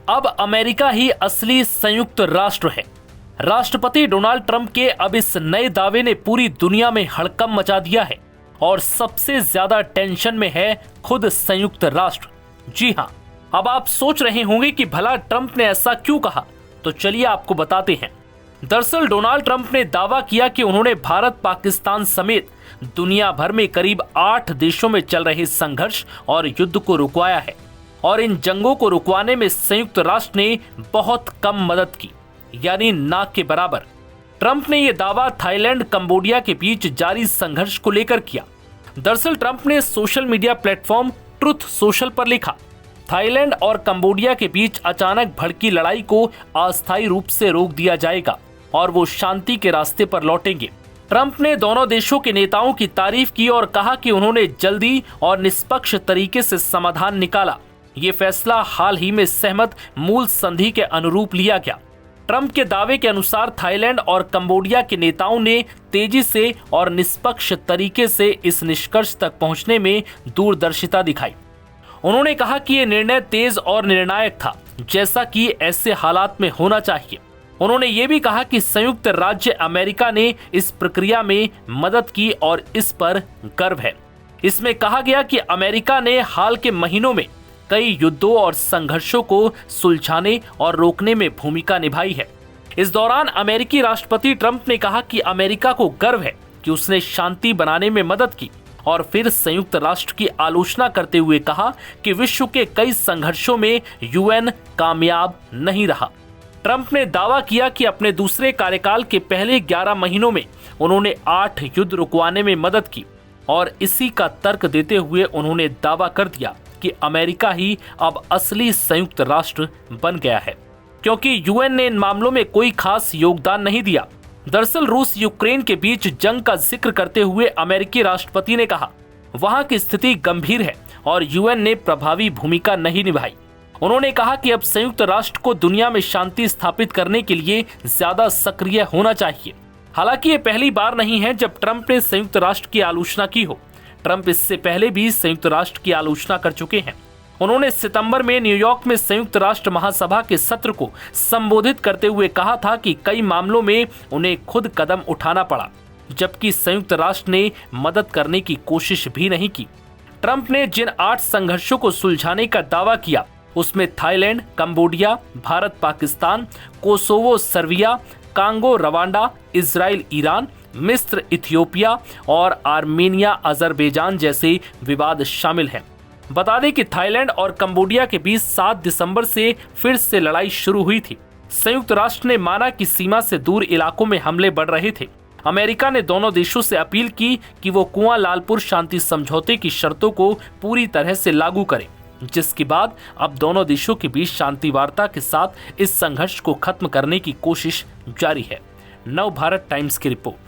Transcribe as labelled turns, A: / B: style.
A: अब अमेरिका ही असली संयुक्त राष्ट्र है। राष्ट्रपति डोनाल्ड ट्रंप के अब इस नए दावे ने पूरी दुनिया में हड़कंप मचा दिया है और सबसे ज्यादा टेंशन में है खुद संयुक्त राष्ट्र। जी हां, अब आप सोच रहे होंगे कि भला ट्रंप ने ऐसा क्यों कहा, तो चलिए आपको बताते हैं। दरअसल डोनाल्ड ट्रंप ने दावा किया कि उन्होंने भारत, पाकिस्तान समेत दुनिया भर में करीब 8 देशों में चल रहे संघर्ष और युद्ध को रुकवाया है और इन जंगों को रुकवाने में संयुक्त राष्ट्र ने बहुत कम मदद की, यानी ना के बराबर। ट्रंप ने यह दावा थाईलैंड, कंबोडिया के बीच जारी संघर्ष को लेकर किया। दरअसल ट्रंप ने social media platform truth social पर लिखा, थाईलैंड और कंबोडिया के बीच अचानक भड़की लड़ाई को अस्थायी रूप से रोक दिया जाएगा और वो शांति के रास्ते पर लौटेंगे। ट्रंप ने दोनों देशों के नेताओं की तारीफ की और कहा कि उन्होंने जल्दी और निष्पक्ष तरीके से समाधान निकाला। ये फैसला हाल ही में सहमत मूल संधि के अनुरूप लिया गया। ट्रंप के दावे के अनुसार थाईलैंड और कंबोडिया के नेताओं ने तेजी से और निष्पक्ष तरीके से इस निष्कर्ष तक पहुंचने में दूरदर्शिता दिखाई। उन्होंने कहा कि यह निर्णय तेज और निर्णायक था, जैसा कि ऐसे हालात में होना चाहिए। उन्होंने ये भी कहा कि संयुक्त राज्य अमेरिका ने इस प्रक्रिया में मदद की और इस पर गर्व है। इसमें कहा गया कि अमेरिका ने हाल के महीनों में कई युद्धों और संघर्षों को सुलझाने और रोकने में भूमिका निभाई है। इस दौरान अमेरिकी राष्ट्रपति ट्रंप ने कहा कि अमेरिका को गर्व है कि उसने शांति बनाने में मदद की और फिर संयुक्त राष्ट्र की आलोचना करते हुए कहा कि विश्व के कई संघर्षों में यूएन कामयाब नहीं रहा। ट्रंप ने दावा किया कि अपने दूसरे कार्यकाल के पहले 11 महीनों में उन्होंने 8 युद्ध रुकवाने में मदद की और इसी का तर्क देते हुए उन्होंने दावा कर दिया कि अमेरिका ही अब असली संयुक्त राष्ट्र बन गया है, क्योंकि यूएन ने इन मामलों में कोई खास योगदान नहीं दिया। दरअसल रूस यूक्रेन के बीच जंग का जिक्र करते हुए अमेरिकी राष्ट्रपति ने कहा, वहां की स्थिति गंभीर है और यूएन ने प्रभावी भूमिका नहीं निभाई। उन्होंने कहा कि अब संयुक्त राष्ट्र को दुनिया में शांति स्थापित करने के लिए ज्यादा सक्रिय होना चाहिए। हालांकि ये पहली बार नहीं है जब ट्रंप ने संयुक्त राष्ट्र की आलोचना की हो। ट्रंप इससे पहले भी संयुक्त राष्ट्र की आलोचना कर चुके हैं। उन्होंने सितंबर में न्यूयॉर्क में संयुक्त राष्ट्र महासभा के सत्र को संबोधित करते हुए कहा था कि कई मामलों में उन्हें खुद कदम उठाना पड़ा, जबकि संयुक्त राष्ट्र ने मदद करने की कोशिश भी नहीं की। ट्रंप ने जिन 8 संघर्षों को सुलझाने का दावा किया उसमें Thailand, Cambodia, Bharat, Pakistan, Kosovo, Serbia, Congo, Rwanda, Israel, Iran, मिस्र, इथियोपिया और आर्मेनिया, अजरबैजान जैसे विवाद शामिल हैं। बता दें कि थाईलैंड और कंबोडिया के बीच 7 दिसंबर से फिर से लड़ाई शुरू हुई थी। संयुक्त राष्ट्र ने माना कि सीमा से दूर इलाकों में हमले बढ़ रहे थे। अमेरिका ने दोनों देशों से अपील की कि वो कुआं लालपुर शांति समझौते की शर्तों को पूरी तरह से लागू करें, जिसके बाद अब दोनों देशों के बीच शांति वार्ता के साथ इस संघर्ष को खत्म करने की कोशिश जारी है। नव भारत टाइम्स की रिपोर्ट।